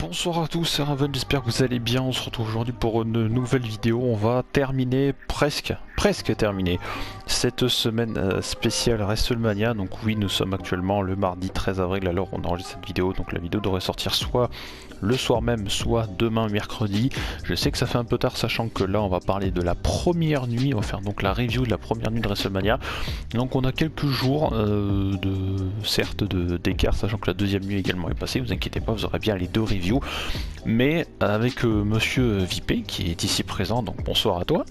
Bonsoir à tous, c'est Raven, j'espère que vous allez bien. On se retrouve aujourd'hui pour une nouvelle vidéo. On va terminer, presque terminer, cette semaine spéciale WrestleMania. Donc oui, nous sommes actuellement le mardi 13 avril, alors on enregistre cette vidéo. Donc la vidéo devrait sortir soit le soir même, soit demain mercredi. Je sais que ça fait un peu tard, sachant que là on va parler de la première nuit. On va faire donc la review de la première nuit de WrestleMania. Donc on a quelques jours d'écart, sachant que la deuxième nuit également est passée. Vous inquiétez pas, vous aurez bien les deux reviews. Mais avec monsieur Vipé qui est ici présent, donc bonsoir à toi.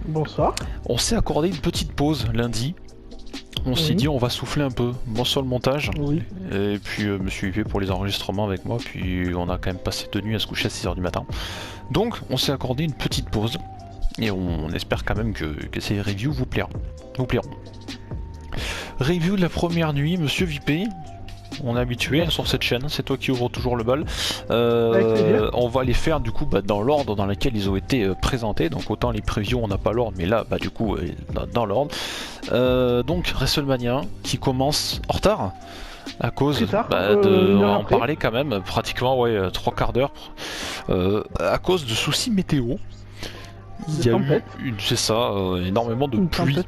Bonsoir. On s'est accordé une petite pause lundi. On s'est dit on va souffler un peu, bon sur le montage, et puis monsieur Vipé pour les enregistrements avec moi, puis on a quand même passé 2 nuits à se coucher à 6h du matin. Donc on s'est accordé une petite pause, et on espère quand même que ces reviews vous plairont. Review de la première nuit, monsieur Vipé. On est habitué sur cette chaîne, c'est toi qui ouvre toujours le bal. On va les faire du coup dans l'ordre dans lequel ils ont été présentés. Donc autant les previews on n'a pas l'ordre, mais là du coup dans l'ordre. Donc WrestleMania qui commence en retard à cause on va en parler quand même pratiquement 3 quarts d'heure à cause de soucis météo. Il y a eu énormément de pluie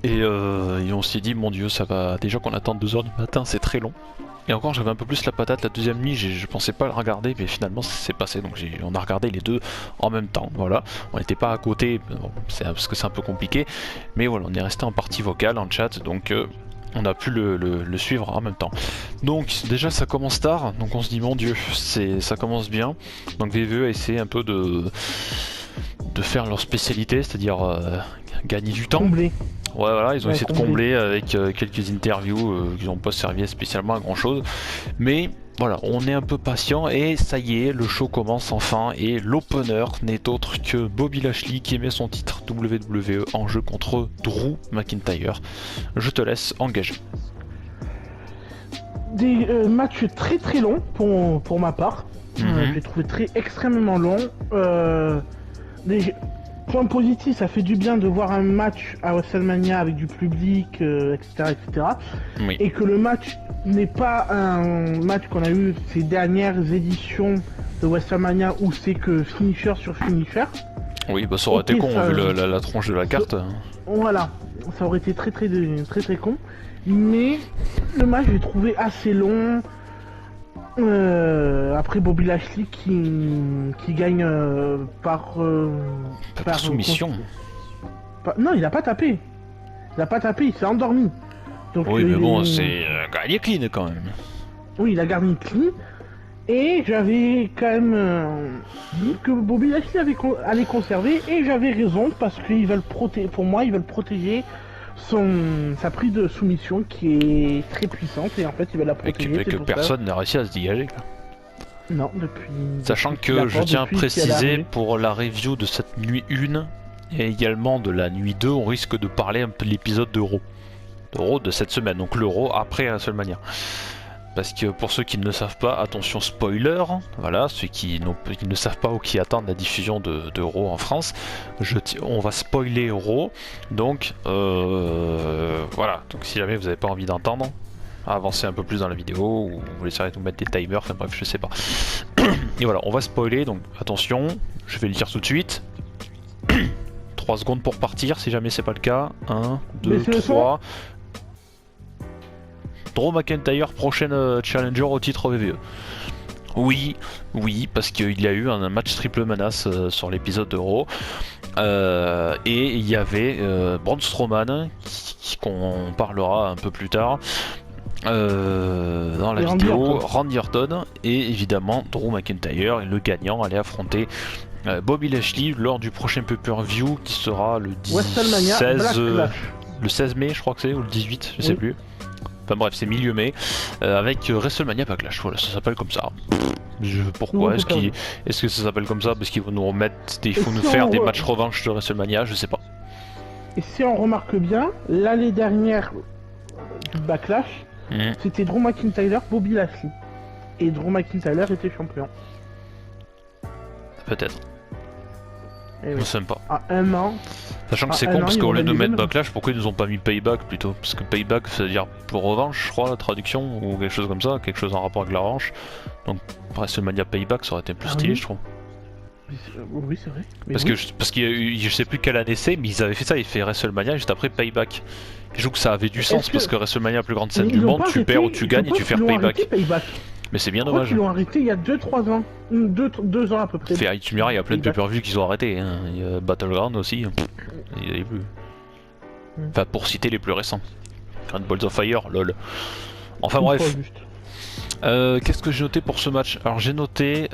et on s'est dit mon dieu, ça va, déjà qu'on attend 2h du matin, c'est très long. Et encore j'avais un peu plus la patate la deuxième nuit, je pensais pas le regarder, mais finalement c'est passé, donc on a regardé les deux en même temps, voilà. On n'était pas à côté, parce que c'est un peu compliqué, mais voilà, on est resté en partie vocale, en chat, donc on a pu le suivre en même temps. Donc déjà ça commence tard, donc on se dit mon dieu, ça commence bien. Donc VVE a essayé un peu de faire leur spécialité, c'est-à-dire gagner du temps. Combler. Ouais, voilà, ils ont essayé de combler avec quelques interviews qui n'ont pas servi spécialement à grand chose. Mais voilà, on est un peu patient et ça y est, le show commence enfin. Et l'opener n'est autre que Bobby Lashley qui met son titre WWE en jeu contre Drew McIntyre. Je te laisse engager. Des matchs très très longs pour ma part. Je l'ai trouvé extrêmement long. Des points positifs, ça fait du bien de voir un match à WrestleMania avec du public, etc. Oui. Et que le match n'est pas un match qu'on a eu ces dernières éditions de WrestleMania où c'est que finisher sur finisher. Oui, bah ça aurait été con vu la tronche de la carte. Voilà, ça aurait été très con. Mais le match, j'ai trouvé assez long. Après Bobby Lashley qui gagne par soumission. Non, il a pas tapé. Il s'est endormi. Donc, oui, mais bon, c'est gagné clean quand même. Oui, il a gagné clean. Et j'avais quand même dit que Bobby Lashley allait conserver, et j'avais raison parce qu'ils veulent protéger sa prise de soumission qui est très puissante, et en fait ils veulent la protéger. Et que personne n'a réussi à se dégager. Non, depuis. Sachant que je tiens à préciser pour la review de cette nuit 1 et également de la nuit 2, on risque de parler un peu de l'épisode d'Euro. D'Euro de cette semaine, donc l'Euro après WrestleMania. Parce que pour ceux qui ne le savent pas, attention spoiler, voilà, ceux qui ne savent pas ou qui attendent la diffusion d'Euro en France, on va spoiler Euro, donc voilà, donc si jamais vous n'avez pas envie d'entendre, avancez un peu plus dans la vidéo, ou vous laisserez nous mettre des timers, enfin bref, je sais pas. Et voilà, on va spoiler, donc attention, je vais le dire tout de suite. 3 secondes pour partir, si jamais c'est pas le cas. 1, 2, 3... Drew McIntyre, prochaine challenger au titre WWE. Oui, parce qu'il y a eu un match triple menace sur l'épisode d'Euro. Et il y avait Braun Strowman, qu'on parlera un peu plus tard dans la vidéo, Randy Orton, et évidemment Drew McIntyre, et le gagnant allait affronter Bobby Lashley lors du prochain pay-per-view qui sera le 16 mai, je crois que c'est, ou le 18, je sais plus. Enfin bref, c'est milieu mai, avec WrestleMania Backlash, voilà, ça s'appelle comme ça. Pourquoi est-ce que ça s'appelle comme ça? Parce qu'ils vont nous remettre, faire des matchs revanche de WrestleMania, je sais pas. Et si on remarque bien, l'année dernière du Backlash, c'était Drew McIntyre, Bobby Lashley. Et Drew McIntyre était champion. Peut-être. Je sais pas. À un an, Sachant que c'est con parce qu'au lieu de mettre Backlash, pourquoi ils nous ont pas mis Payback plutôt? Parce que Payback ça veut dire pour revanche, je crois, la traduction, ou quelque chose comme ça, quelque chose en rapport avec la revanche. Donc WrestleMania Payback ça aurait été plus stylé, je trouve. Oui, c'est vrai. Parce qu'il y a eu, je sais plus quelle année c'est, mais ils avaient fait ça, ils fait WrestleMania juste après Payback. Et je trouve que ça avait du sens parce que WrestleMania, la plus grande scène du monde, tu perds ou tu gagnes et tu fais Payback. Mais c'est bien dommage. Ils l'ont arrêté il y a 2-3 ans. 2 ans à peu près. Tu me diras, il y a plein de pay-per-view qu'ils ont arrêté. Hein. Il y a Battleground aussi. Il y avait plus. Enfin, pour citer les plus récents. Grand Balls of Fire, lol. Enfin bref. Qu'est-ce que j'ai noté pour ce match? Alors j'ai noté...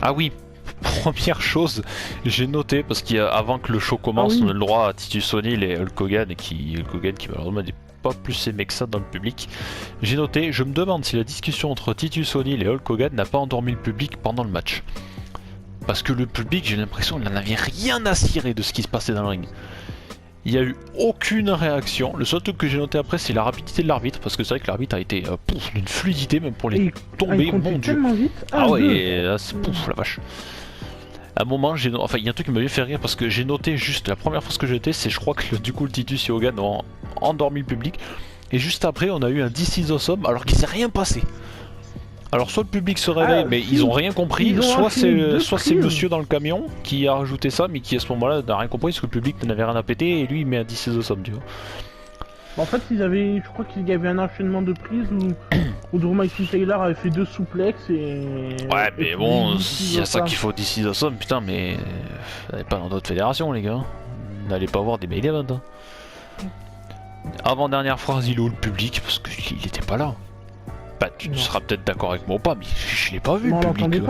Ah oui, première chose, j'ai noté, parce qu'avant que le show commence, on a le droit à Titus O'Neil et Hulk Hogan, qui malheureusement n'est pas plus aimé que ça dans le public. J'ai noté, je me demande si la discussion entre Titus O'Neil et Hulk Hogan n'a pas endormi le public pendant le match. Parce que le public, j'ai l'impression qu'il n'en avait rien à cirer de ce qui se passait dans le ring. Il n'y a eu aucune réaction. Le seul truc que j'ai noté après, c'est la rapidité de l'arbitre, parce que c'est vrai que l'arbitre a été d'une fluidité, même pour les tomber, mon dieu. Ah ouais, là c'est pouf la vache. À un moment, il y a un truc qui m'avait fait rire parce que j'ai noté juste la première fois que j'ai noté, c'est je crois que du coup le Titus et Hogan ont endormi le public, et juste après on a eu un This is Awesome alors qu'il s'est rien passé. Alors soit le public se réveille mais ils ont rien compris, soit c'est monsieur dans le camion qui a rajouté ça mais qui à ce moment-là n'a rien compris parce que le public n'avait rien à péter et lui il met un This is Awesome, tu vois. En fait, je crois qu'il y avait un enchaînement de prises où Drew McIntyre avait fait 2 souplexes et... Ouais, mais bon, il y a ça qu'il faut d'ici Awesome, putain, mais... N'allez pas dans d'autres fédérations, les gars. N'allez pas voir des mail events. Hein. Avant-dernière phrase, il est où le public? Parce qu'il était pas là. Bah, tu seras peut-être d'accord avec moi ou pas, mais je l'ai pas vu, le public.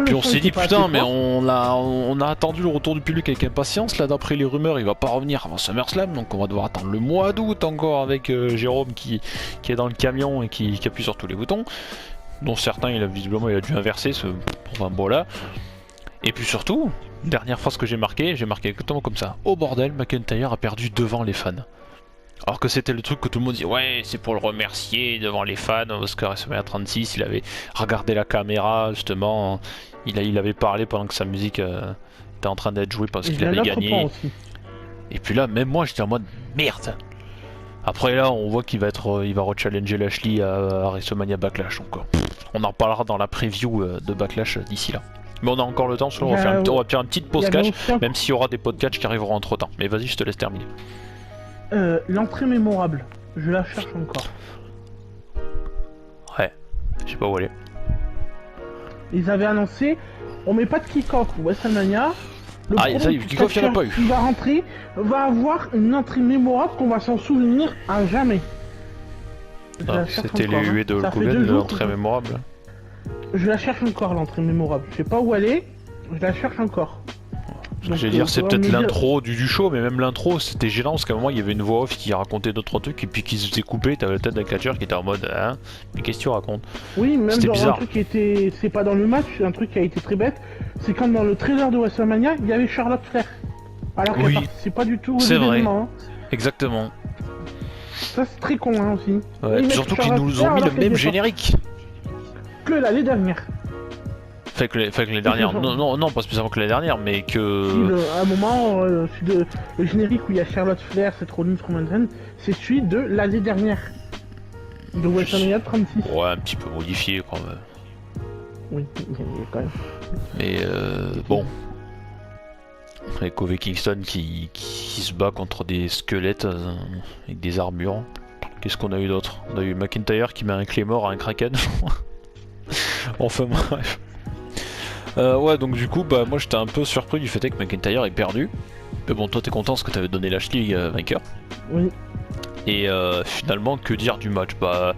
Puis on s'est dit putain mais on a attendu le retour du public avec impatience, là d'après les rumeurs il va pas revenir avant SummerSlam, donc on va devoir attendre le mois d'août encore avec Jérôme qui est dans le camion et qui appuie sur tous les boutons, dont certains visiblement il a dû inverser ce bon là. Et puis surtout, dernière phrase que j'ai marqué exactement comme ça: au bordel, McIntyre a perdu devant les fans. Alors que c'était le truc que tout le monde dit, ouais, c'est pour le remercier devant les fans, parce qu'à WrestleMania 36, il avait regardé la caméra, justement, il avait parlé pendant que sa musique était en train d'être jouée parce qu'il avait gagné. Et puis là, même moi, j'étais en mode, merde. Après là, on voit qu'il va rechallenger Lashley à WrestleMania Backlash, donc on en reparlera dans la preview de Backlash d'ici là. Mais on a encore le temps, on va faire une petite pause catch, même s'il y aura des podcasts qui arriveront entre temps. Mais vas-y, je te laisse terminer. L'entrée mémorable, je la cherche encore. Ouais, je sais pas où elle est. Ils avaient annoncé, on met pas de kick-off ou WrestleMania. Ça, le kick-off, il n'y en a pas eu. Il va rentrer, va avoir une entrée mémorable qu'on va s'en souvenir à jamais. C'était les huées de Hulk Hogan, l'entrée mémorable. Je la cherche encore, l'entrée mémorable. Je sais pas où elle est, je la cherche encore. Je vais dire, c'est peut-être l'intro du show, mais même l'intro c'était gênant parce qu'à un moment il y avait une voix off qui racontait d'autres trucs et puis qui se faisait couper. T'avais la tête d'un catcheur qui était en mode hein, mais qu'est-ce que tu racontes? Oui, même dans un truc qui était. C'est pas dans le match, c'est un truc qui a été très bête. C'est quand dans le trailer de WrestleMania il y avait Charlotte Flair. Alors que c'est pas du tout. C'est vrai. Hein. Exactement. Ça c'est très con hein, aussi. Ouais, surtout qu'ils nous ont mis le même générique que l'année dernière. Fait que les dernières, non, pas spécialement que les dernières, mais que... Si à un moment, le générique où il y a Charlotte Flair, Seth Rollins, Roman Reigns, c'est celui de l'année dernière. De WrestleMania 36. Ouais, un petit peu modifié quand même. Oui, quand même. Mais bon. Avec Kofi Kingston qui se bat contre des squelettes avec des armures. Qu'est-ce qu'on a eu d'autre? On a eu McIntyre qui met un Claymore à un Kraken. Enfin bref. Ouais, donc du coup, bah moi j'étais un peu surpris du fait que McIntyre ait perdu. Mais bon, toi t'es content parce que t'avais donné Lashley vainqueur. Oui. Et finalement, que dire du match? Bah,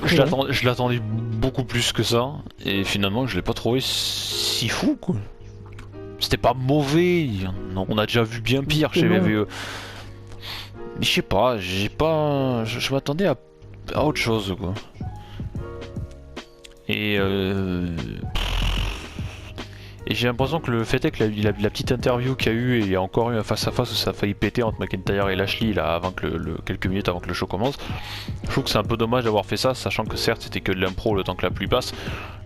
je l'attendais beaucoup plus que ça. Et finalement, je l'ai pas trouvé si fou, quoi. C'était pas mauvais. On a déjà vu bien pire chez VVE. Mais je sais pas, je m'attendais à autre chose, quoi. Et j'ai l'impression que le fait est que la petite interview qu'il y a eu, et il y a encore eu un face-à-face où ça a failli péter entre McIntyre et Lashley là, avant que quelques minutes avant que le show commence. Je trouve que c'est un peu dommage d'avoir fait ça, sachant que certes c'était que de l'impro le temps que la pluie passe.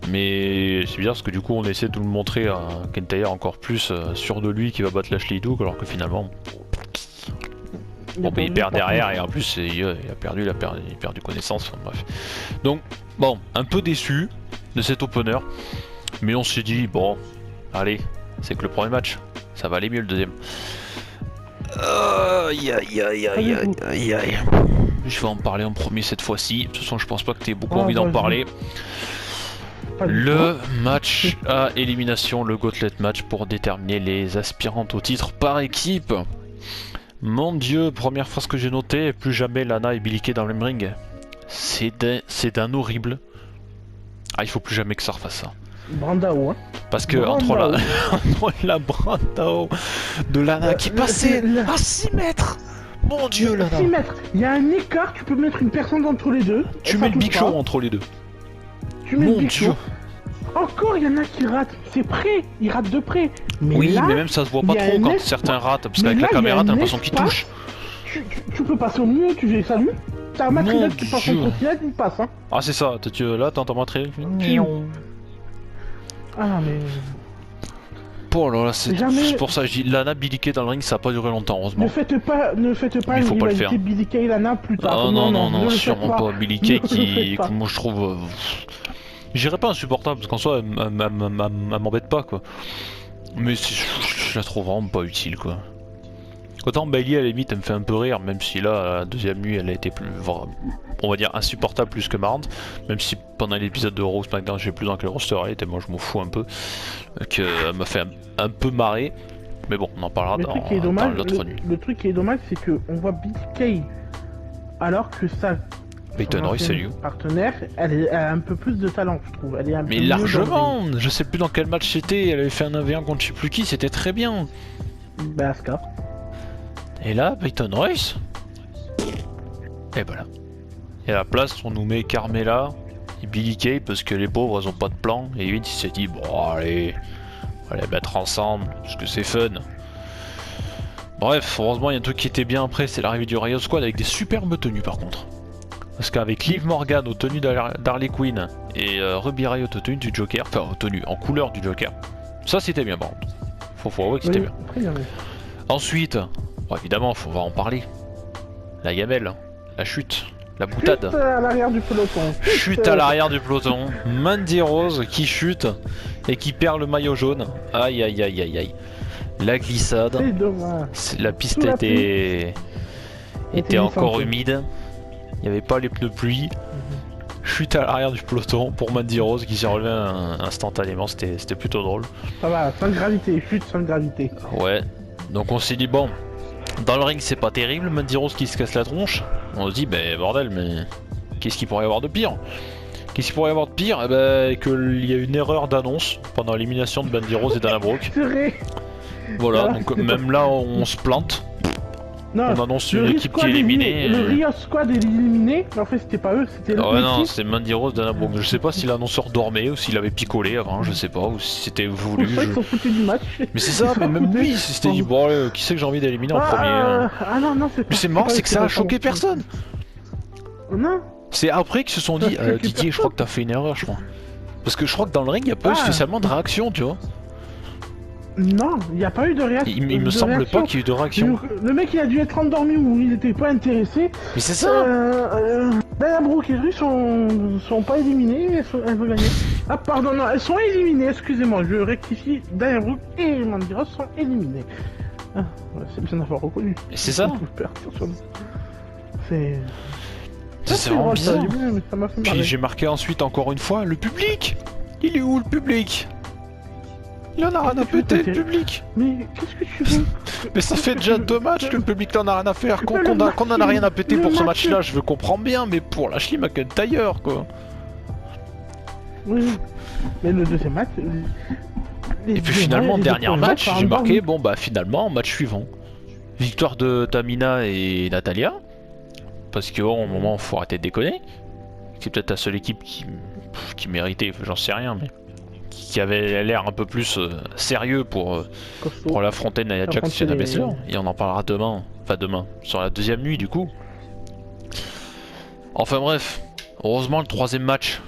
Mais c'est bizarre parce que du coup on essaie de nous montrer un McIntyre encore plus sûr de lui qui va battre Lashley et tout, alors que finalement... Bon, il perd derrière et en plus il a perdu connaissance, enfin, bref. Donc bon, un peu déçu de cet opener, mais on s'est dit bon, allez, c'est que le premier match, ça va aller mieux le deuxième. Aïe aïe aïe aïe aïe aïe aïe. Je vais en parler en premier cette fois-ci, de toute façon je pense pas que tu aies beaucoup envie d'en parler. Le match à élimination, le Gauntlet match pour déterminer les aspirantes au titre par équipe. Mon dieu, première phrase que j'ai notée, plus jamais Lana et Billie Kay dans le même ring. C'est d'un horrible. Ah, il faut plus jamais que ça refasse ça. Brandao, hein. Parce que entre la Brandao de Lana qui passait à 6 mètres. Mon dieu, Lana. 6 mètres, il y a un écart, tu peux mettre une personne entre les deux. Tu mets le Big Show entre les deux. Tu mets le Big Show. Encore, il y en a qui ratent, c'est près, ils ratent de près. Mais oui, là, mais même ça se voit pas trop quand certains ratent, parce qu'avec la caméra, t'as l'impression qu'ils touchent. Tu peux passer au milieu, tu fais salut. T'as un match qui passe en continent, il passe, hein. Ah, c'est ça, là, t'entends rentrer. Ah, mais. Oh là là, c'est pour ça que je dis Lana Billie Kay dans le ring, ça a pas duré longtemps, heureusement. Ne faites pas une rivalité Billie Kay et Lana plus tard. Oh non, sûrement pas. Billie Kay qui, moi je trouve. J'irais pas insupportable parce qu'en soi elle m'embête pas quoi. Mais je la trouve vraiment pas utile quoi. Autant Bayley à la limite elle me fait un peu rire, même si là la deuxième nuit elle a été plus, on va dire insupportable plus que marrante. Même si pendant l'épisode de Raw SmackDown je sais plus dans quel roster elle était, moi je m'en fous un peu. Elle m'a fait un peu marrer. Mais bon on en parlera dans l'autre nuit. Le truc qui est dommage c'est que on voit Billie Kay alors que ça. Peyton Royce, salut. Partenaire, elle a un peu plus de talent, je trouve. Elle est un mais peu largement. Je sais plus dans quel match c'était. Elle avait fait un 1v1 contre je sais plus qui, c'était très bien. Bah, Asuka. Et là, Peyton Royce. Et voilà. Et à la place, on nous met Carmella et Billie Kay parce que les pauvres, elles ont pas de plan. Et lui, il s'est dit, bon, allez, on va les mettre ensemble parce que c'est fun. Bref, heureusement, il y a un truc qui était bien après, c'est l'arrivée du Riot Squad avec des superbes tenues par contre. Parce qu'avec Liv Morgan aux tenues d'Harley Quinn et Ruby Riot aux tenues du Joker, enfin aux tenues en couleur du Joker, ça c'était bien par contre. Faut avouer que c'était bien. Très bien. Ensuite, bon, évidemment, va en parler. La gamelle, la chute, la boutade. Chute à l'arrière du peloton. Chute à l'arrière du peloton. Mandy Rose qui chute et qui perd le maillot jaune. Aïe aïe aïe aïe aïe. La glissade. C'est dommage. La piste était encore humide. Il n'y avait pas les pneus pluie. Chute à l'arrière du peloton pour Mandy Rose qui s'est relevé instantanément. C'était plutôt drôle. Ça va, sans gravité, chute sans gravité. Ouais. Donc on s'est dit bon, dans le ring c'est pas terrible, Mandy Rose qui se casse la tronche. On se dit ben bordel, mais qu'est-ce qu'il pourrait y avoir de pire? Qu'est-ce qu'il pourrait y avoir de pire? Eh ben qu'il y a une erreur d'annonce pendant l'élimination de Mandy Rose et Dana Brooke. Voilà, donc même là on se plante. Non, on annonce une équipe qui est éliminée. Le Riot Squad est éliminé, mais en fait c'était pas eux, c'était ouais, non, c'est Mandy Rose, Dana Brooke. Je sais pas si l'annonceur dormait ou s'il avait picolé avant, je sais pas, ou si c'était voulu. Ils sont foutus du match. Mais c'est ça, mais même lui, c'était dit bon, qui c'est que j'ai envie d'éliminer en premier. Ah non, c'est pas. Mais c'est marrant, c'est que ça a choqué personne. Non. C'est après qu'ils se sont dit, Didier, je crois que t'as fait une erreur, je crois. Parce que je crois que dans le ring, il n'y a pas eu spécialement de réaction, tu vois. Non, il n'y a pas eu de réaction. Il me semble pas qu'il y ait eu de réaction. Le mec il a dû être endormi ou il était pas intéressé. Mais c'est ça. Dana Brooke et Ruth sont pas éliminés, elles vont gagner. Ah pardon, non, elles sont éliminées, excusez-moi, je rectifie. Dana Brooke et Mandy Rose sont éliminées. Ah, c'est bien d'avoir reconnu. Et c'est ça. C'est vraiment bizarre. Puis j'ai marqué ensuite encore une fois le public. Il est où le public? Il en a rien à péter, le public. Mais qu'est-ce que tu veux? Mais ça fait déjà 2 matchs que le public n'en a rien à faire. Qu'on en a rien à péter pour ce match-là, je comprends bien, mais pour Lashley McIntyre, quoi. Oui, mais le deuxième match... Et puis finalement, dernier match, j'ai marqué, bon bah finalement, match suivant. Victoire de Tamina et Natalya. Parce qu'à un moment, faut arrêter de déconner. C'est peut-être la seule équipe qui méritait, j'en sais rien, mais... qui avait l'air un peu plus sérieux pour l'affronter Nia Jax chez Shayna Baszler. Et on en parlera demain, enfin demain, sur la deuxième nuit du coup. Enfin bref, heureusement le troisième match,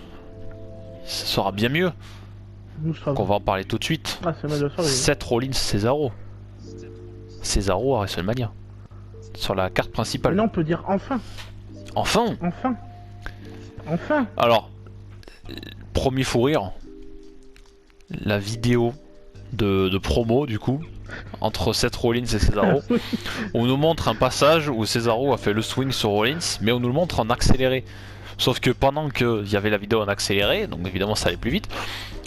ça sera bien mieux. Donc on va en parler tout de suite. Seth Rollins, Cesaro. Cesaro à WrestleMania. Sur la carte principale. Mais là on peut dire enfin. Enfin. Alors, premier fou rire, la vidéo de promo du coup entre Seth Rollins et Cesaro. On nous montre un passage où Cesaro a fait le swing sur Rollins, mais on nous le montre en accéléré. Sauf que pendant qu'il y avait la vidéo en accéléré, donc évidemment ça allait plus vite,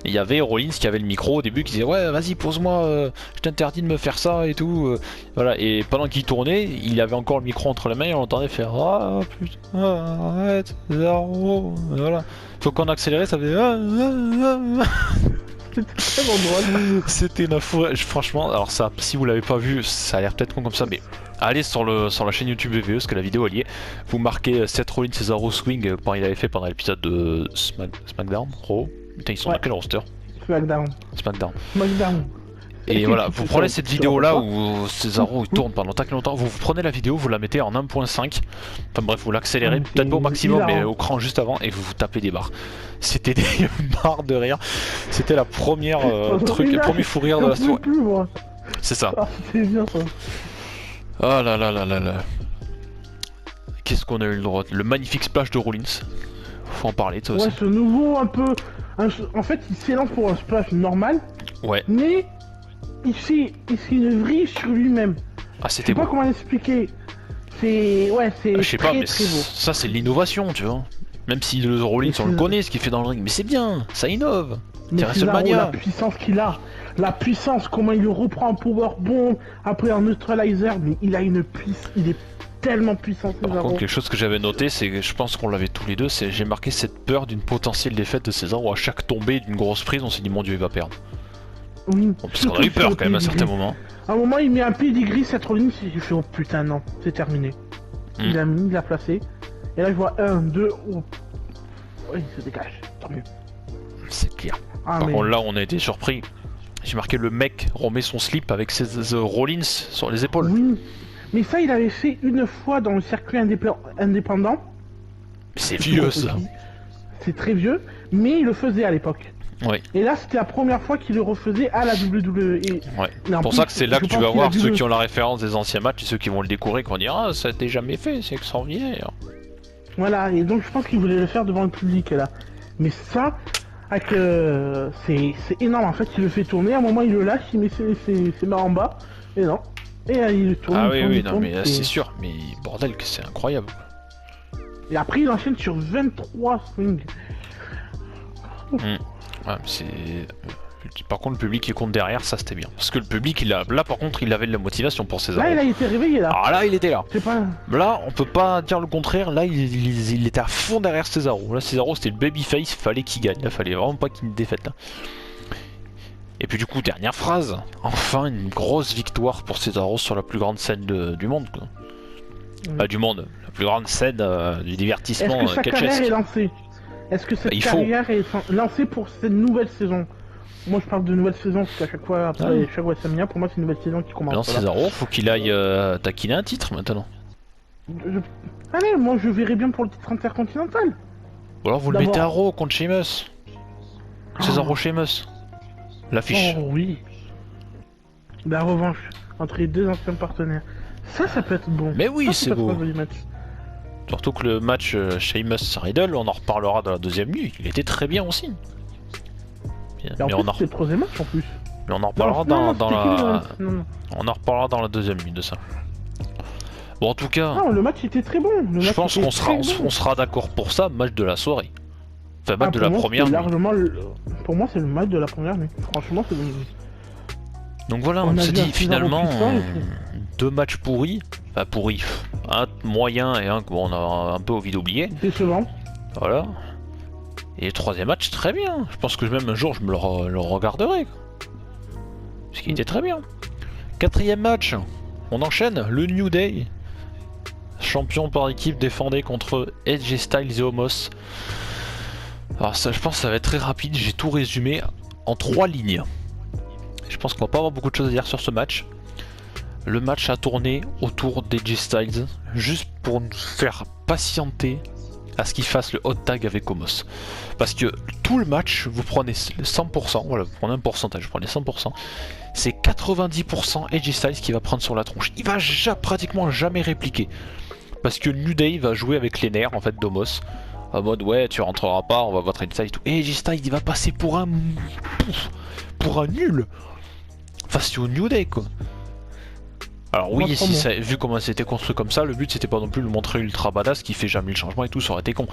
il y avait Rollins qui avait le micro au début qui disait ouais vas-y pose-moi, je t'interdis de me faire ça et tout. Voilà, et pendant qu'il tournait, il avait encore le micro entre les mains et on l'entendait faire ah putain arrête Cesaro. Voilà. Faut qu'on accéléré ça faisait C'était tellement drôle. C'était une info, franchement, alors ça, si vous l'avez pas vu, ça a l'air peut-être con comme ça, mais allez sur la chaîne YouTube VVE, parce que la vidéo elle y est. Vous marquez Seth Rollins Cesaro Swing, quand il avait fait pendant l'épisode de SmackDown, Raw. Putain, ils sont dans quel roster? SmackDown. Et voilà, vous prenez cette vidéo là où Cesaro il tourne pendant très longtemps, vous prenez la vidéo, vous la mettez en 1.5, enfin bref, vous l'accélérez, peut-être pas au maximum, mais au cran juste avant, et vous tapez des barres. C'était des barres de rire, c'était la première truc, le premier fou rire de la soirée. C'est ça. Ah, c'était bien ça. Oh là là là là là. Qu'est-ce qu'on a eu le droit? Le magnifique splash de Rollins. Faut en parler, toi aussi. Ouais, ce nouveau un peu. En fait, il s'élance pour un splash normal. Ouais. Mais il fait une vrille sur lui-même. Ah, c'était Je beau. sais pas comment l'expliquer. C'est. Ouais, c'est. Je sais pas, mais très beau. ça, c'est l'innovation, tu vois. Même si le Rollins, on le connaît, ce qu'il fait dans le ring, mais c'est bien, ça innove. Mais c'est WrestleMania. La puissance qu'il a. La puissance, comment il le reprend en powerbomb, après en neutralizer, mais il a une puissance. Il est tellement puissant. Par contre, quelque chose que j'avais noté, c'est que je pense qu'on l'avait tous les deux, c'est j'ai marqué cette peur d'une potentielle défaite de Cesaro. À chaque tombée d'une grosse prise, on s'est dit mon dieu, il va perdre. Oui. Bon, parce qu'on a eu peur quand même à certains moments. À un moment, il met un pedigree, cette Rollins, il fait oh putain, non, c'est terminé. Il l'a mis, il l'a placé. Et là, je vois 1, 2, oh. Oui, il se dégage, tant mieux. C'est clair. Ah, Par contre, là, on a été surpris. J'ai marqué le mec remet son slip avec ses Rollins sur les épaules. Oui. Mais ça, il avait fait une fois dans le circuit indépendant. C'est vieux ça. C'est très vieux, mais il le faisait à l'époque. Oui. Et là, c'était la première fois qu'il le refaisait à la WWE. Ouais. C'est pour ça que c'est là que tu vas voir ceux qui ont la référence des anciens matchs et ceux qui vont le découvrir, qui vont dire ah, ça a été jamais fait, c'est extraordinaire. Voilà, et donc je pense qu'il voulait le faire devant le public là. Mais ça, avec c'est énorme en fait, il le fait tourner, à un moment il le lâche, il met ses mains en bas, et non. Et il tourne. Ah il oui, tourne, non, mais c'est sûr, mais bordel que c'est incroyable. Et après il enchaîne sur 23 swings. Ouais, c'est. Par contre, le public qui compte derrière, ça c'était bien. Parce que le public, là par contre, il avait de la motivation pour Cesaro. Là, il a été réveillé là. Ah là, il était là. C'est pas. Là, on peut pas dire le contraire. Là, il était à fond derrière Cesaro. Là, Cesaro, c'était le babyface. Fallait qu'il gagne. Là, fallait vraiment pas qu'il y ait une défaite. Là. Et puis du coup, dernière phrase. Enfin, une grosse victoire pour Cesaro sur la plus grande scène du monde. Quoi. Pas du monde. La plus grande scène du divertissement. Est-ce que sa carrière est lancée? Est-ce que cette carrière est lancée pour cette nouvelle saison? Moi je parle de nouvelle saison parce qu'à chaque fois après chaque WrestleMania pour moi c'est une nouvelle saison qui commence. Non, Cesaro, faut qu'il aille taquiner un titre maintenant. Allez, moi je verrai bien pour le titre intercontinental. Ou alors vous le mettez à Raw contre Sheamus. Cesaro Sheamus. L'affiche. Oh oui. La revanche entre les deux anciens partenaires. Ça peut être bon. Mais oui, c'est beau. Match. Surtout que le match Sheamus-Riddle, on en reparlera dans la deuxième nuit. Il était très bien aussi. Mais on c'est le troisième match en plus. Mais on en reparlera on en reparlera dans la deuxième nuit de ça. Bon, en tout cas. Non, le match était très bon. Je pense qu'on sera d'accord pour ça, match de la soirée. Enfin, match de la première nuit. Pour moi, c'est le match de la première nuit. Franchement, c'est le. Donc voilà, on s'est dit finalement deux matchs pourris. Enfin, pourris. Un moyen et un qu'on a un peu envie d'oublier. Décevant. Voilà. Et le troisième match, très bien. Je pense que même un jour, je me le regarderai. Parce qu'il était très bien. Quatrième match, on enchaîne. Le New Day. Champion par équipe défendait contre AJ Styles et Omos. Alors ça, je pense que ça va être très rapide. J'ai tout résumé. en 3 lignes. Je pense qu'on va pas avoir beaucoup de choses à dire sur ce match. Le match a tourné autour d'AJ Styles, juste pour nous faire patienter à ce qu'il fasse le hot tag avec Omos. Parce que tout le match, vous prenez 100%, voilà, vous prenez un pourcentage, vous prenez 100%, c'est 90% AJ Styles qui va prendre sur la tronche. Il va pratiquement jamais répliquer. Parce que New Day va jouer avec les nerfs en fait d'Omos. En mode ouais tu rentreras pas, on va voir AJ Styles et tout. Et AJ Styles il va passer pour un nul face au New Day quoi. Alors oui, si ça, vu comment c'était construit comme ça, le but c'était pas non plus de le montrer ultra badass qui fait jamais le changement et tout, ça aurait été con.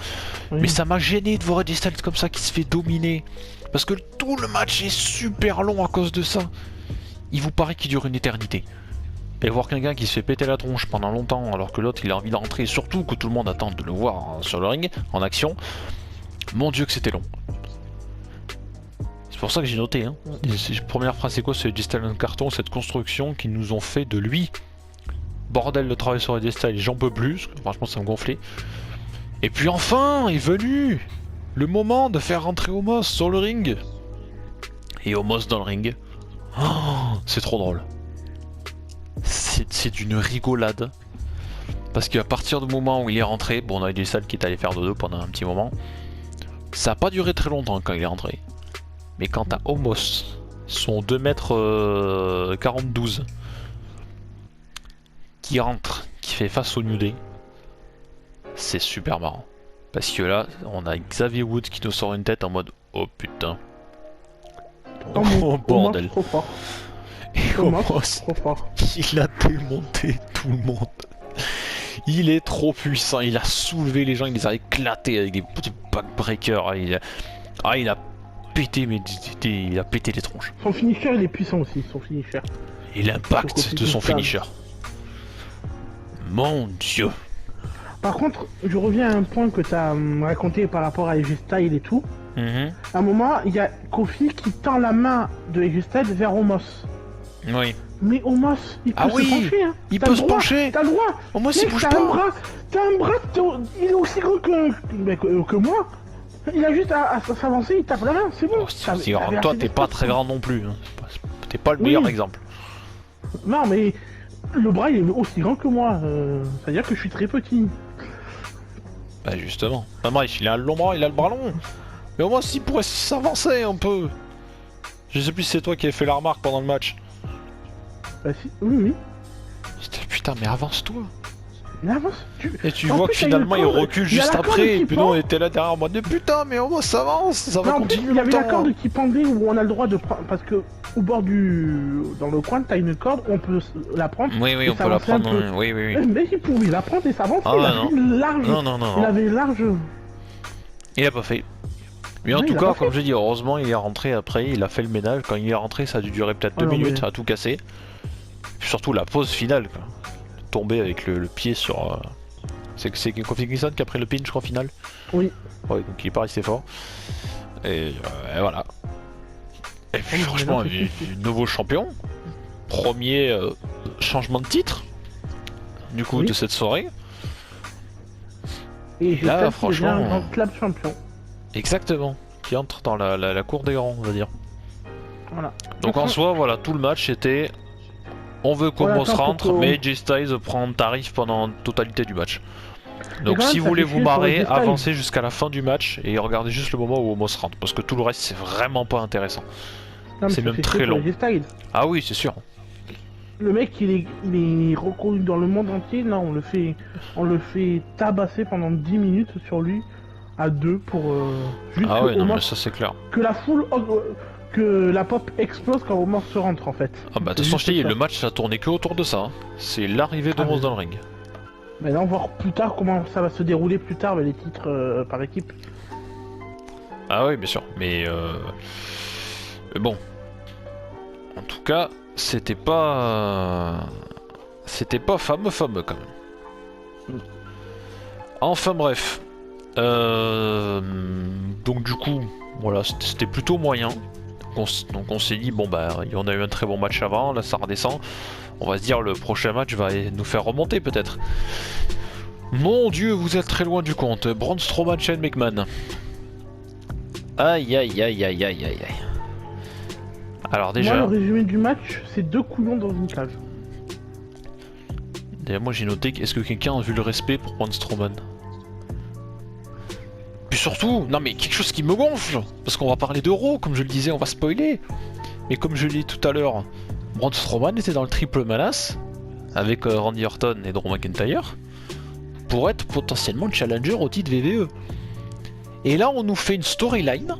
Oui. Mais ça m'a gêné de voir AJ Styles comme ça qui se fait dominer. Parce que tout le match est super long à cause de ça. Il vous paraît qu'il dure une éternité. Et voir quelqu'un qui se fait péter la tronche pendant longtemps alors que l'autre il a envie d'entrer, surtout que tout le monde attend de le voir sur le ring, en action, mon dieu que c'était long. C'est pour ça que j'ai noté, hein. Première phrase c'est quoi, c'est AJ Styles carton, cette construction qu'ils nous ont fait de lui. Bordel de travail sur AJ Styles, j'en peux plus, franchement ça me gonflait. Et puis enfin est venu le moment de faire rentrer Omos sur le ring. Et Omos dans le ring. Oh, c'est trop drôle. C'est d'une rigolade. Parce qu'à partir du moment où il est rentré, bon on a AJ Styles qui est allé faire dodo pendant un petit moment. Ça n'a pas duré très longtemps quand il est rentré. Mais quant à Omos, son 2m42 qui rentre, qui fait face au New Day, c'est super marrant. Parce que là, on a Xavier Woods qui nous sort une tête en mode oh putain. Oh bordel. Trop fort. Et Omos, il a démonté tout le monde. Il est trop puissant, il a soulevé les gens, il les a éclatés avec des petits backbreakers. Il a pété, mais il a pété les tronches. Son finisher il est puissant aussi, son finisher. Et l'impact de son finisher. Mon dieu. Par contre, je reviens à un point que tu as raconté par rapport à AJ Styles et tout. À un moment, il y a Kofi qui tend la main de AJ Styles vers Omos. Oui. Mais Omos, il peut se pencher, hein. Il peut se pencher. T'as le droit. Omos il bouge pas. T'as un bras, il est aussi gros que moi. Il a juste à s'avancer, il tape la main, c'est bon. Toi, t'es pas très grand non plus. Hein. T'es pas le meilleur exemple. Non, mais le bras, il est aussi grand que moi. C'est-à-dire que je suis très petit. Bah, justement. Bah, bref, il a un long bras, il a le bras long. Mais au moins, s'il pourrait s'avancer un peu. Je sais plus si c'est toi qui as fait la remarque pendant le match. Bah, si, oui. Putain, mais avance-toi. Mais avance, Et tu vois que finalement il recule juste après, et puis nous on était là derrière en mode putain, mais au moins ça avance, ça va continuer. Il y avait la corde qui pendait où on a le droit de prendre, parce que au bord dans le coin, t'as une corde, on peut la prendre. Oui, on peut la prendre, oui. Mais il pouvait la prendre et s'avancer, il avait large. Non. Il avait large. Il a pas fait. Mais en tout cas, comme je dis, heureusement il est rentré après, il a fait le ménage. Quand il est rentré, ça a dû durer peut-être 2 minutes, ça a tout cassé. Surtout la pause finale, quoi. Tomber avec le pied sur... C'est Kofi Kingston qui a pris le pin, je crois, final. Oui. Ouais, donc il est pas resté fort. Et voilà. Et puis franchement, nouveau champion. Premier changement de titre. Du coup, de cette soirée. Et là, franchement... un grand club champion. Exactement. Qui entre dans la cour des grands, on va dire. Voilà. Donc en soi, voilà, tout le match était... On veut qu'Omos rentre, mais AJ Styles prend tarif pendant la totalité du match. Donc si vous voulez vous marrer, avancez jusqu'à la fin du match et regardez juste le moment où Omos rentre. Parce que tout le reste, c'est vraiment pas intéressant. C'est même très long. Ah oui, c'est sûr. Le mec, il est reconnu dans le monde entier. Là, on le fait tabasser pendant 10 minutes sur lui, à 2 pour... juste ah ouais, non, mais ça c'est clair. Que la foule... que la pop explose quand Omos se rentre en fait. Ah bah de toute façon je t'ai dit, le match ça tournait que autour de ça, hein. C'est l'arrivée d'Omos dans le ring. Mais là on va voir plus tard comment ça va se dérouler plus tard les titres par équipe. Ah oui bien sûr, mais bon. En tout cas, c'était pas fameux quand même. Enfin bref. Donc du coup, voilà, c'était plutôt moyen. Donc on s'est dit, bon bah, on a eu un très bon match avant, là ça redescend. On va se dire, le prochain match va nous faire remonter peut-être. Mon dieu, vous êtes très loin du compte. Braun Strowman, Shane McMahon. Aïe. Alors Moi, le déjà, résumé du match, c'est 2 couillons dans une cage. moi j'ai noté, est-ce que quelqu'un a vu le respect pour Braun Strowman? Puis surtout, non mais quelque chose qui me gonfle, parce qu'on va parler d'Euro, comme je le disais, on va spoiler. Mais comme je l'ai dit tout à l'heure, Braun Strowman était dans le triple menace, avec Randy Orton et Drew McIntyre, pour être potentiellement challenger au titre VVE. Et là on nous fait une storyline,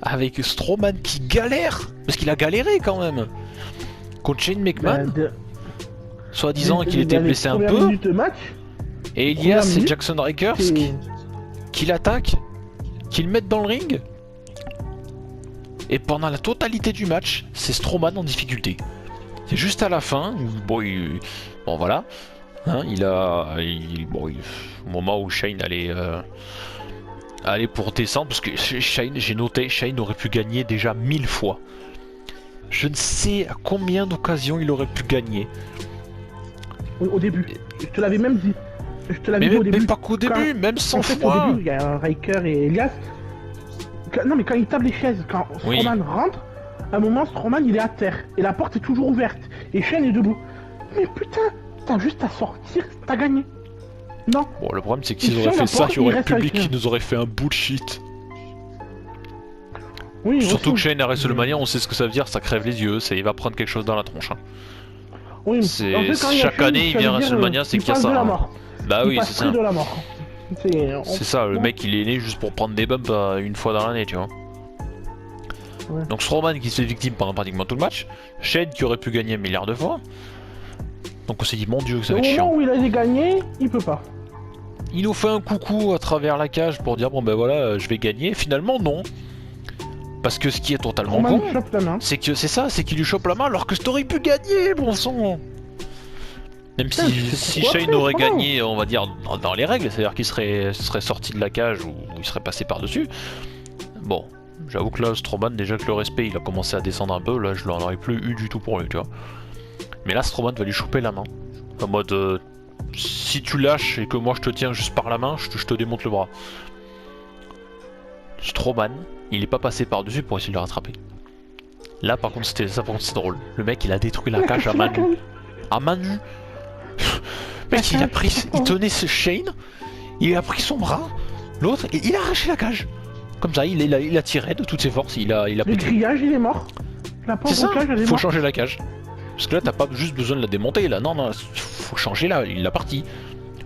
avec Strowman qui galère, parce qu'il a galéré quand même, contre Shane McMahon, soi-disant qu'il était blessé un peu, De match, et Elias et Jackson Rikers qui l'attaquent, qui le mettent dans le ring. Et pendant la totalité du match, c'est Strowman en difficulté. C'est juste à la fin, bon voilà, hein, au moment où Shane allait pour descendre, parce que Shane, j'ai noté, Shane aurait pu gagner déjà 1000 fois. Je ne sais à combien d'occasions il aurait pu gagner. Au début, je te l'avais même dit. Je te l'avais dit au début. Mais pas qu'au début, même 100 fois. Au début, il y a Riker et Elias. Non, mais quand ils tapent les chaises, quand Strowman rentre, à un moment, Strowman il est à terre et la porte est toujours ouverte et Shane est debout. Mais putain, t'as juste à sortir, t'as gagné. Non. Bon, le problème c'est que s'ils auraient fait ça, il y aurait le public qui nous aurait fait un bullshit. Oui, surtout que Shane à WrestleMania, on sait ce que ça veut dire, ça crève les yeux, il va prendre quelque chose dans la tronche. Hein. Oui, chaque année il vient à WrestleMania, c'est qu'il y a ça. Hein. Bah oui, c'est ça. C'est ça, le mec il est né juste pour prendre des bumps une fois dans l'année, tu vois. Ouais. Donc Strowman qui se fait victime pendant pratiquement tout le match, Shane qui aurait pu gagner un milliard de fois. Donc on s'est dit, mon dieu, que ça va être chiant. Au moment où il a gagné, il peut pas. Il nous fait un coucou à travers la cage pour dire, bon ben voilà, je vais gagner. Finalement, non. Parce que ce qui est totalement con, c'est que c'est ça, c'est qu'il lui chope la main alors que tu aurais pu gagner, bon sang. Même si Shane aurait gagné, on va dire, dans les règles, c'est-à-dire qu'il serait sorti de la cage ou il serait passé par-dessus. Bon, j'avoue que là, Strowman, déjà que le respect, il a commencé à descendre un peu, là, je l'en aurais plus eu du tout pour lui, tu vois. Mais là, Strowman va lui choper la main. En mode, si tu lâches et que moi je te tiens juste par la main, je te démonte le bras. Strowman, il est pas passé par-dessus pour essayer de le rattraper. Là, par contre, c'est drôle. Le mec, il a détruit la cage à main nue. À main nue. Mec, il tenait ce Shane, il a pris son bras, l'autre, et il a arraché la cage. Comme ça, il a tiré de toutes ses forces, il a le grillage, il est mort. C'est ça, faut changer la cage. Parce que là, t'as pas juste besoin de la démonter, là. Non, faut changer là, il l'a parti.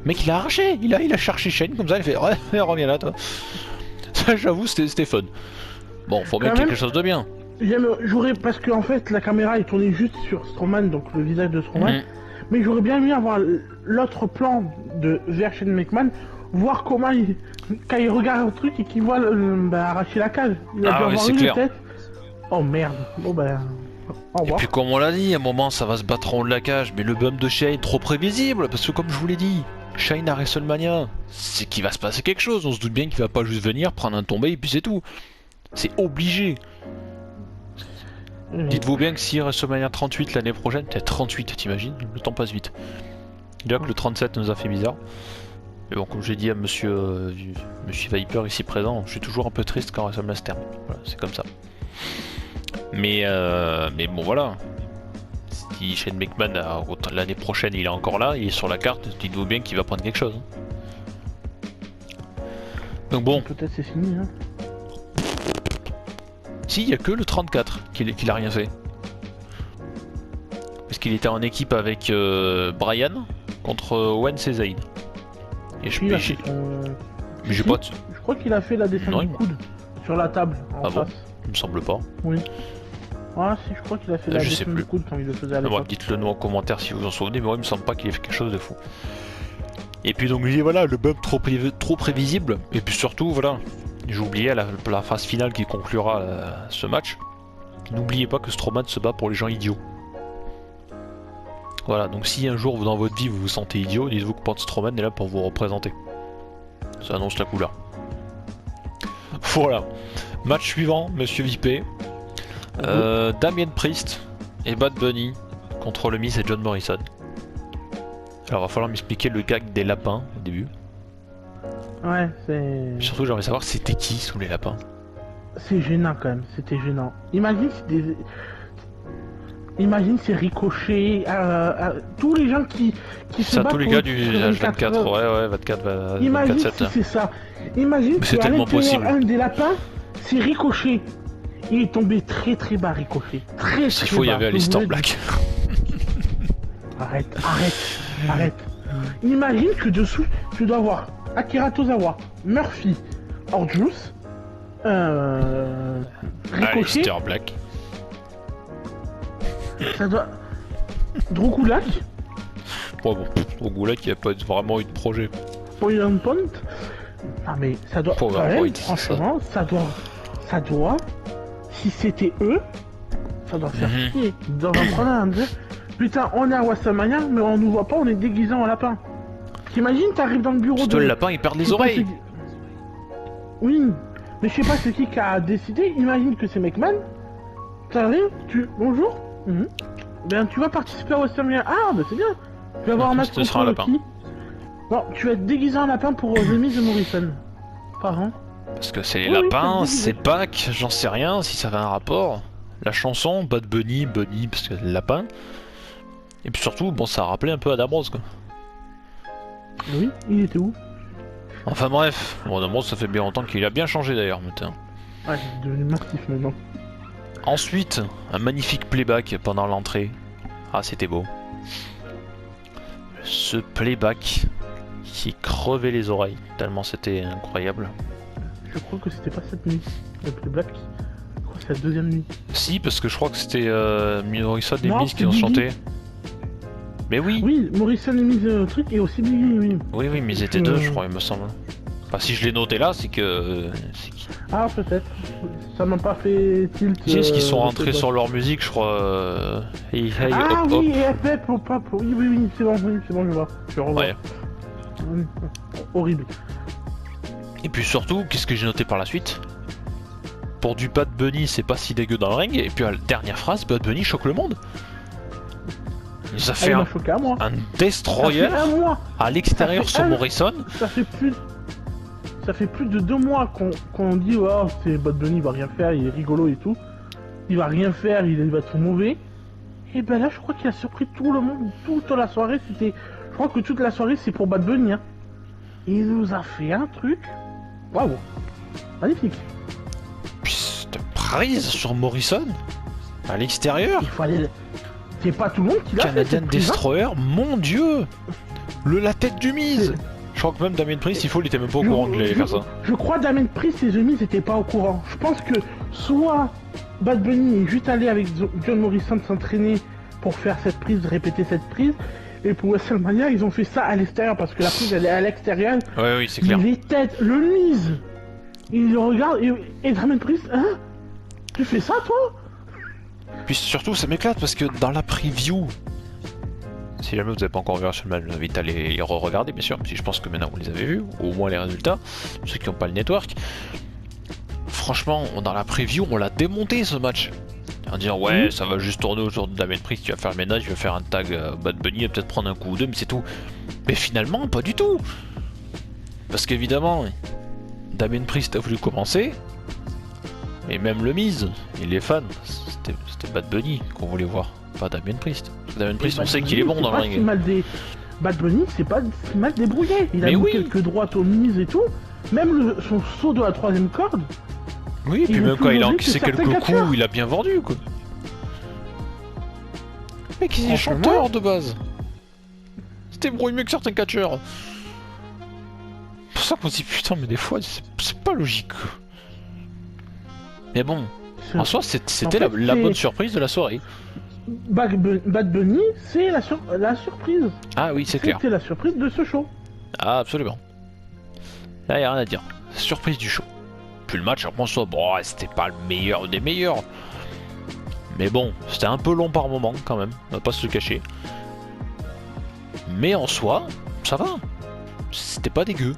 Mec, il a arraché, il a cherché Shane comme ça, il fait ouais, reviens là, toi. Ça, j'avoue, c'était fun. Bon, faut mettre quelque chose de bien. J'aurais, parce que en fait, la caméra est tournée juste sur Strowman, donc le visage de Strowman. Mais j'aurais bien aimé avoir l'autre plan vers Shane McMahon, voir comment quand il regarde le truc et qu'il voit arracher la cage. Il a dû avoir une tête. Oh merde. Bon au revoir. Et puis comme on l'a dit, à un moment ça va se battre en haut de la cage, mais le bump de Shane trop prévisible, parce que comme je vous l'ai dit, Shane à WrestleMania, c'est qu'il va se passer quelque chose, on se doute bien qu'il va pas juste venir prendre un tombé et puis c'est tout. C'est obligé. Dites-vous bien que si WrestleMania 38 l'année prochaine, peut-être 38, t'imagines, le temps passe vite. Déjà que le 37 nous a fait bizarre. Mais bon, comme j'ai dit à monsieur Viper ici présent, je suis toujours un peu triste quand WrestleMania se termine. Voilà, c'est comme ça. Mais bon voilà. Si Shane McMahon l'année prochaine il est encore là, il est sur la carte, dites-vous bien qu'il va prendre quelque chose. Donc bon. Peut-être c'est fini, hein. Si, il n'y a que le 34 qu'il a rien fait. Parce qu'il était en équipe avec Brian contre Owens et Zayn. Et je crois qu'il a fait la descente du coude sur la table en face. Bon, il me semble pas. Oui. Ah si, je crois qu'il a fait la descente du coude quand il le faisait à l'époque. Dites-le nous en commentaire si vous en souvenez, mais moi il me semble pas qu'il ait fait quelque chose de fou. Et puis donc voilà, le bump trop prévisible. Et puis surtout voilà, j'ai oublié la phase finale qui conclura ce match. N'oubliez pas que Strowman se bat pour les gens idiots. Voilà, donc si un jour dans votre vie vous vous sentez idiot, dites-vous que Braun Strowman est là pour vous représenter. Ça annonce la couleur. Voilà. Match suivant, Monsieur Vipé. Damien Priest et Bad Bunny contre le Miz et John Morrison. Alors va falloir m'expliquer le gag des lapins au début. Ouais, c'est... Surtout j'aimerais savoir c'était qui sous les lapins. C'est gênant quand même, c'était gênant. Imagine Imagine c'est Ricochet, tous les gens qui se Ça, battent tous les gars contre du H24, ouais, 24, Imagine 24-7. si c'est ça. Imagine Mais c'est qu'à tellement l'intérieur, possible. un des lapins, c'est Ricochet. Il est tombé très très bas, Ricochet. Très S'il très faut, il y bas. avait Je Alistair vous le Black. Arrête. Imagine que dessous, tu dois avoir Akira Tozawa, Murphy, Orjus, Ricochet, Alistair Black. ça doit... Drogulak, Ouais, bon, au Goulag, il n'y a pas vraiment eu de projet. Poison Point. Ah mais ça doit... Power quand même, Point, c'est franchement, ça doit... Si c'était eux, ça doit faire chier. Ils doivent en prendre un, deux. Putain, on est à Wassamania, mais on nous voit pas, on est déguisé en lapin. T'imagines, t'arrives dans le bureau Toi, le lapin, il perd les oreilles. Oui, mais je sais pas c'est qui a décidé. Imagine que c'est McMahon. T'arrives, bonjour. Ben tu vas participer à Wassamania. Ah, ben c'est bien. Tu vas avoir un match Ce sera un contre lapin. qui? Non, tu vas être déguisé en lapin pour The Miz et Morrison. Par an. Parce que c'est les Oui, oui, lapins, c'est c'est Pâques, j'en sais rien si ça avait un rapport. La chanson, Bad Bunny, parce que le lapin. Et puis surtout, bon, ça a rappelé un peu Adam Rose, quoi. Oui, il était où? Enfin bref, bon, Adam Rose, ça fait bien longtemps qu'il a bien changé d'ailleurs, maintenant. Ah, il est devenu massif maintenant. Ensuite, un magnifique playback pendant l'entrée. Ah, c'était beau. Ce playback qui crevait les oreilles, tellement c'était incroyable. Je crois que c'était pas cette nuit. Le Black. Je crois que c'est la deuxième nuit. Si, parce que je crois que c'était Morrison et Non, Miz qui c'est ont Biggie. chanté. Mais oui, Oui, Morrison et Miz truc et aussi Biggie, oui. oui, mais ils étaient deux, je crois, il me semble. Enfin, si je l'ai noté là, c'est que... Ah, peut-être. Ça m'a pas fait tilt. Qu'est-ce qu'ils sont le rentrés playback. sur leur musique, je crois. Hey, hey, Ah hop, hop. oui, et FF, hop, hop. Oui, c'est bon, je vois. Je revois. Ouais. Horrible. Et puis surtout, qu'est-ce que j'ai noté par la suite? Pour du Bad Bunny, c'est pas si dégueu dans le ring. Et puis à la dernière phrase, Bad Bunny choque le monde. Il nous a Ah, fait il m'a choqué à moi. un Ça Destroyer fait un mois. à l'extérieur Ça fait sur un- Morrison. Ça fait plus de 2 mois qu'on dit oh c'est Bad Bunny, il va rien faire, il est rigolo et tout. Il va rien faire, il va être mauvais. Et ben là je crois qu'il a surpris tout le monde, toute la soirée c'était. Je crois que toute la soirée c'est pour Bad Bunny. Hein. Il nous a fait un truc. Waouh. Magnifique. Puis cette prise sur Morrison à l'extérieur. Il fallait. C'est pas tout le monde qui l'a fait. Canadian cette prise, hein. Destroyer, mon dieu. La tête du Miz. Je crois que même Damien Priest, il était même pas au courant qu'il allait faire ça. Je crois Damien Priest et The Miz n'étaient pas au courant. Je pense que soit Bad Bunny est juste allé avec John Morrison s'entraîner pour faire cette prise, répéter cette prise, et pour WrestleMania ils ont fait ça à l'extérieur parce que la prise elle est à l'extérieur. Ouais, oui, c'est clair. Les têtes, le Miz, il le regarde et Damien Priest, hein? Tu fais ça toi? Puis surtout, ça m'éclate parce que dans la preview, si jamais vous n'avez pas encore vu WrestleMania, je vous invite à les re-regarder, bien sûr, si je pense que maintenant vous les avez vus, ou au moins les résultats, ceux qui n'ont pas le network. Franchement, dans la preview, on l'a démonté ce match. En disant, ouais, ça va juste tourner autour de Damien Priest, tu vas faire le ménage, tu vas faire un tag Bad Bunny, peut-être prendre un coup ou deux, mais c'est tout. Mais finalement, pas du tout. Parce qu'évidemment, Damien Priest a voulu commencer, et même le Miz, et les fans, c'était Bad Bunny qu'on voulait voir, pas Damien Priest. Parce que Damien Priest, on sait qu'il est bon dans le ring. Bad Bunny, c'est pas si mal débrouillé. Il a Mais mis oui. quelques droites aux Miz et tout. Même son saut de la troisième corde. Oui, et puis Il même est quand plus il a logique encaissé que certains quelques coups, catcheurs. il a bien vendu, quoi. Mec, il est Franchement. chanteur de base. C'était brouillé mieux que certains catcheurs. C'est pour ça qu'on se dit putain, mais des fois, c'est pas logique. Mais bon, en soi, c'était En fait, la c'est- bonne surprise de la soirée. Bad Bunny, c'est la surprise. Ah oui, c'est clair. C'était la surprise de ce show. Ah, absolument. Là, y a rien à dire. Surprise du show. Puis le match, après ça, bon, ouais, c'était pas le meilleur des meilleurs. Mais bon, c'était un peu long par moment, quand même. On va pas se le cacher. Mais en soi, ça va. C'était pas dégueu.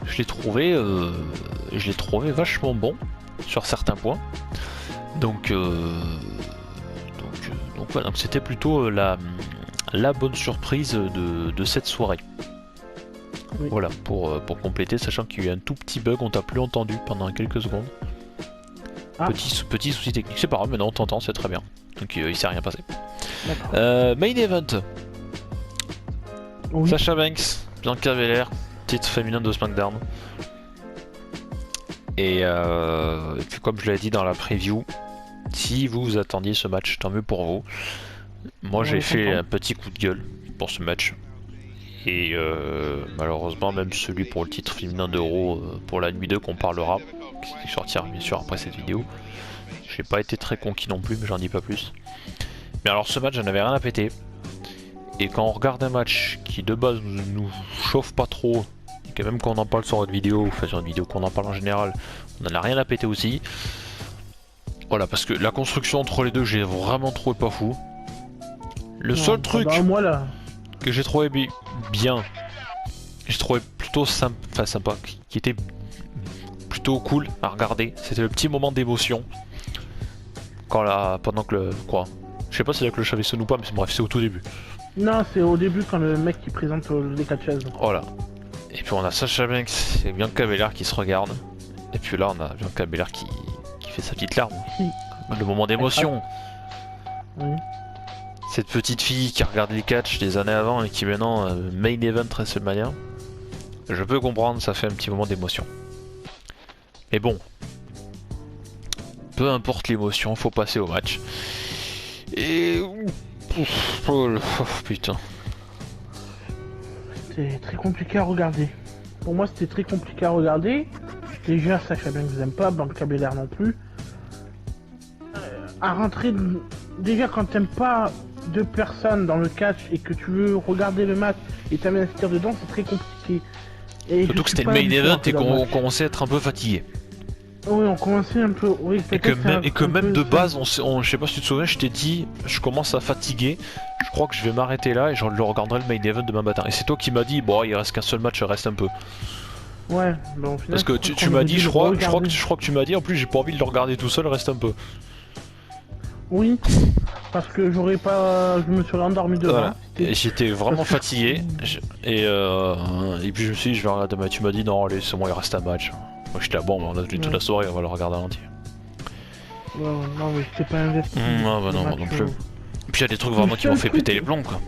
Je l'ai trouvé vachement bon sur certains points. Donc voilà, donc c'était plutôt la bonne surprise de cette soirée. Oui. Voilà, pour compléter, sachant qu'il y a eu un tout petit bug, on t'a plus entendu pendant quelques secondes. Ah. Petit souci technique, c'est pas grave, mais non, on t'entend, c'est très bien. Donc il s'est rien passé. Main event. Oui. Sasha Banks, Bianca Belair, titre féminin de SmackDown. Et puis comme je l'ai dit dans la preview, si vous attendiez ce match, tant mieux pour vous. Moi j'ai fait un petit coup de gueule pour ce match. Et malheureusement même celui pour le titre féminin d'Euro pour la nuit 2 qu'on parlera, qui sortira bien sûr après cette vidéo. J'ai pas été très conquis non plus, mais j'en dis pas plus. Mais alors ce match j'en avais rien à péter. Et quand on regarde un match qui de base nous chauffe pas trop, et que même quand on en parle sur une vidéo, enfin sur une vidéo qu'on en parle en général, on en a rien à péter aussi. Voilà, parce que la construction entre les deux j'ai vraiment trouvé pas fou. Le seul truc que j'ai trouvé bien, j'ai trouvé plutôt sympa, qui était plutôt cool à regarder, c'était le petit moment d'émotion. Pendant que le... Quoi, je sais pas si c'est là que le chat sonne ou pas, mais bref, c'est au tout début. Non, c'est au début quand le mec qui présente les catcheuses. Voilà. Et puis on a Sasha Banks et Bianca Belair qui se regardent. Et puis là on a Bianca Belair qui fait sa petite larme. Le moment d'émotion. Oui. Cette petite fille qui a regardé les catchs des années avant et qui maintenant main event WrestleMania. Je peux comprendre, ça fait un petit moment d'émotion. Mais bon. Peu importe l'émotion, faut passer au match. Et... Oh putain. C'était très compliqué à regarder. Pour moi, c'était très compliqué à regarder. Déjà, Sasha Banks n'aime pas, Bianca Belair non plus. À rentrer... Déjà, quand t'aimes pas deux personnes dans le catch et que tu veux regarder le match et t'investir dedans, c'est très compliqué. Et surtout que c'était le main event et qu'on commençait à être un peu fatigué. Oui, on commençait un peu. Oui, et que même de base, je sais pas si tu te souviens, je t'ai dit, je commence à fatiguer, je crois que je vais m'arrêter là et je le regarderai le main event demain matin. Et c'est toi qui m'as dit, bon, il reste qu'un seul match, reste un peu. Ouais, bon, au final, parce que tu m'as dit, je crois que tu m'as dit, en plus j'ai pas envie de le regarder tout seul, reste un peu. Oui, parce que je me serais endormi devant. Voilà. Et j'étais vraiment fatigué. Et puis je me suis dit, je vais regarder, mais tu m'as dit, non, allez, c'est bon, il reste un match. Moi j'étais là, bon, on a vu toute la soirée, on va le regarder à l'entier. Non, mais j'étais pas investi. Non, bah non, moi non plus. Et puis il y a des trucs vraiment qui m'ont fait péter les plombs, quoi.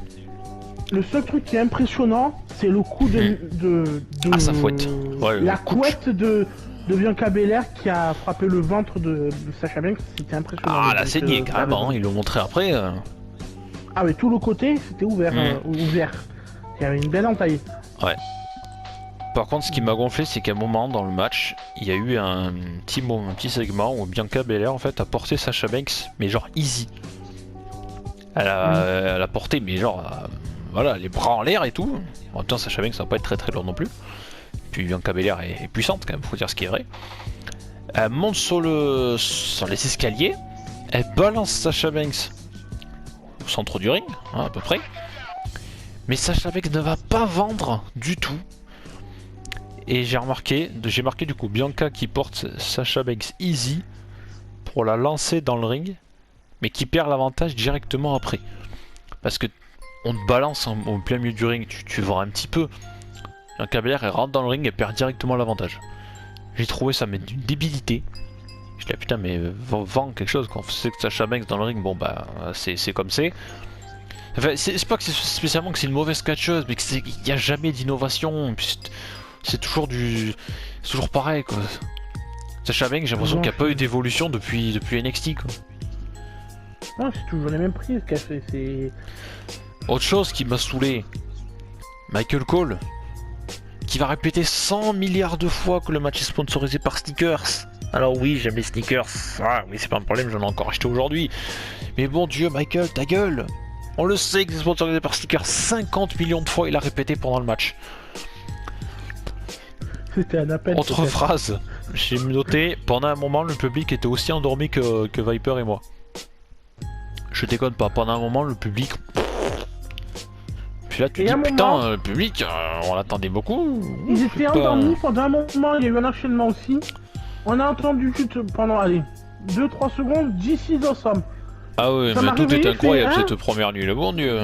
Le seul truc qui est impressionnant, c'est le coup de sa fouette. Ouais, la couette de Bianca Belair qui a frappé le ventre de Sasha Banks, c'était impressionnant. Ah, la saignée, carrément, ils l'ont montré après. Ah, mais tout le côté, c'était ouvert. Ouvert. Il y avait une belle entaille. Ouais. Par contre, ce qui m'a gonflé, c'est qu'à un moment dans le match, il y a eu un petit segment où Bianca Belair en fait a porté Sasha Banks, mais genre easy. Elle a porté, mais genre, voilà, les bras en l'air et tout. En même temps, Sasha Banks ça va pas être très très lourd non plus. Puis Bianca Belair est puissante quand même, faut dire ce qui est vrai. Elle monte sur les escaliers, elle balance Sasha Banks au centre du ring, hein, à peu près. Mais Sasha Banks ne va pas vendre du tout. Et j'ai marqué du coup Bianca qui porte Sasha Banks easy pour la lancer dans le ring, mais qui perd l'avantage directement après. Parce que on te balance au plein milieu du ring, tu vends un petit peu. Bianca Belair elle rentre dans le ring et perd directement l'avantage. J'ai trouvé ça mais d'une débilité. Je dis putain mais vends quelque chose quand on sait que Sasha Banks dans le ring, bon bah c'est comme c'est. Enfin, c'est pas que c'est spécialement que c'est une mauvaise catcheuse, mais qu'il n'y a jamais d'innovation. C'est toujours pareil quoi. Sasha Banks, j'ai l'impression qu'il n'y a pas eu d'évolution depuis NXT quoi. Non, c'est toujours les mêmes prises qu'elle fait, c'est... Autre chose qui m'a saoulé, Michael Cole, qui va répéter 100 milliards de fois que le match est sponsorisé par Sneakers. Alors oui, j'aime les sneakers, ah oui c'est pas un problème, j'en ai encore acheté aujourd'hui. Mais bon Dieu, Michael, ta gueule. On le sait que c'est sponsorisé par Sneakers, 50 millions de fois il a répété pendant le match. C'était un appel. Autre phrase, j'ai noté, pendant un moment le public était aussi endormi que Viper et moi. Je déconne pas, pendant un moment le public... Puis là tu dis putain, le public, on l'attendait beaucoup. Ils étaient endormis pendant un moment, il y a eu un enchaînement aussi. On a entendu juste pendant, allez, 2-3 secondes, 10-6 awesome. Ah oui, mais tout est incroyable cette première nuit, le bon Dieu.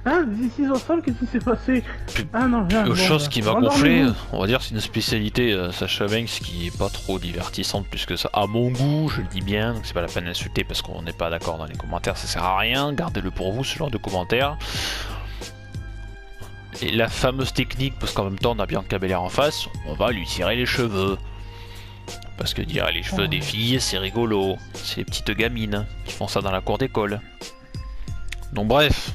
Hein, This is awesome, qu'est-ce qui s'est passé? Ah non, viens. Autre chose qui m'a gonflé, endormez-vous. on va dire c'est une spécialité Sasha Banks qui est pas trop divertissante plus que ça. À mon goût, je le dis bien, donc c'est pas la peine d'insulter parce qu'on n'est pas d'accord dans les commentaires, ça sert à rien, gardez-le pour vous ce genre de commentaires. Et la fameuse technique, parce qu'en même temps on a Bianca Belair en face, on va lui tirer les cheveux. Parce que dire les cheveux des filles, c'est rigolo. C'est les petites gamines qui font ça dans la cour d'école. Donc bref,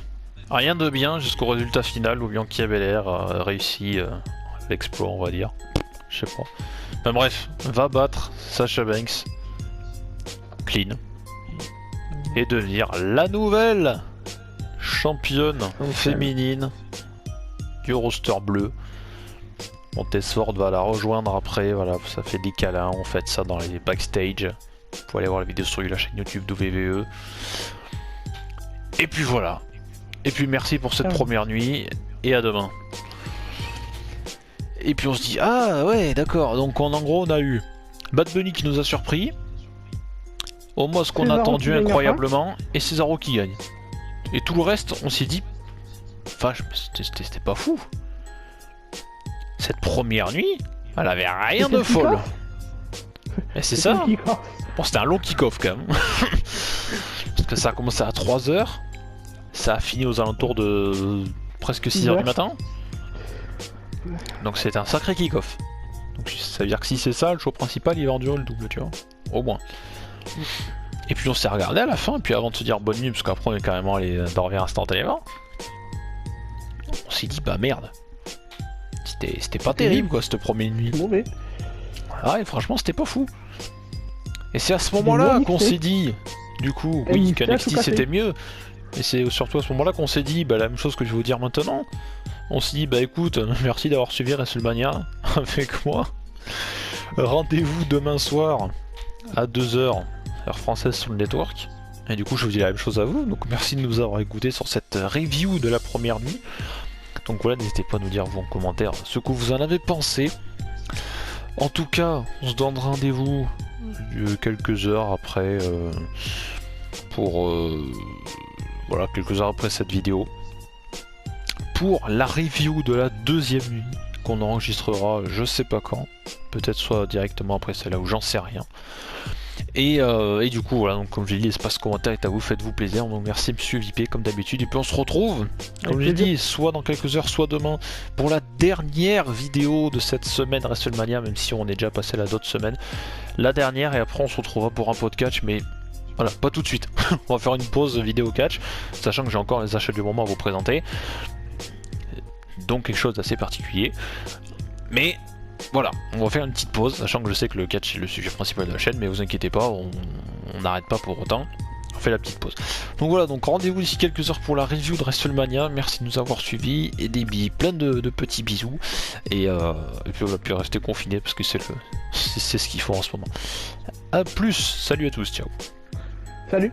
rien de bien jusqu'au résultat final où Bianca Belair a réussi l'exploit, on va dire. Je sais pas. Enfin bref, va battre Sasha Banks clean et devenir la nouvelle championne féminine du roster bleu. Montesford va la rejoindre après, voilà, ça fait des câlins, on fait ça dans les backstage. Vous pouvez aller voir la vidéo sur la chaîne YouTube WWE. Et puis voilà. Et puis merci pour cette première nuit et à demain. Et puis on se dit, ah ouais d'accord, donc en gros on a eu Bad Bunny qui nous a surpris. Au moins ce qu'on a attendu incroyablement, et Cesaro qui gagne. Et tout le reste, on s'est dit, enfin c'était pas fou. Cette première nuit, elle avait rien de folle. Et c'est ça. Bon, c'était un long kick-off quand même. Parce que ça a commencé à 3h. Ça a fini aux alentours de presque 6h du matin. Donc c'était un sacré kick-off. Donc ça veut dire que si c'est ça, le show principal il va en durer le double, tu vois. Au moins. Et puis on s'est regardé à la fin, et puis avant de se dire bonne nuit, parce qu'après on est carrément allé dormir instantanément. On s'est dit bah merde. C'était pas terrible quoi cette première nuit. Mauvais. Ah ouais, franchement c'était pas fou. Et c'est à ce moment-là qu'on s'est dit, du coup, oui, qu'NXT c'était mieux. Et c'est surtout à ce moment-là qu'on s'est dit, bah la même chose que je vais vous dire maintenant. On s'est dit, bah écoute, merci d'avoir suivi WrestleMania avec moi. Rendez-vous demain soir à 2h, heure française sur le network. Et du coup je vous dis la même chose à vous. Donc merci de nous avoir écoutés sur cette review de la première nuit. Donc voilà, n'hésitez pas à nous dire vous en commentaire ce que vous en avez pensé. En tout cas, on se donne rendez-vous quelques heures après voilà, quelques heures après cette vidéo pour la review de la deuxième nuit qu'on enregistrera je sais pas quand, peut-être soit directement après celle-là ou j'en sais rien. Et du coup voilà, donc comme je l'ai dit, l'espace commentaire est à vous, faites-vous plaisir, donc merci Monsieur Vipé comme d'habitude, et puis on se retrouve comme j'ai dit soit dans quelques heures soit demain pour la dernière vidéo de cette semaine WrestleMania, même si on est déjà passé là d'autres semaines, la dernière, et après on se retrouvera pour un podcast, mais voilà, pas tout de suite. On va faire une pause vidéo catch, sachant que j'ai encore les achats du moment à vous présenter, donc quelque chose d'assez particulier, mais voilà, on va faire une petite pause, sachant que je sais que le catch est le sujet principal de la chaîne, mais vous inquiétez pas, on n'arrête pas pour autant, on fait la petite pause. Donc voilà, donc rendez-vous d'ici quelques heures pour la review de WrestleMania, merci de nous avoir suivis, et des plein de petits bisous, et puis on va plus rester confiné parce que c'est ce qu'il faut en ce moment. A plus, salut à tous, ciao. Salut.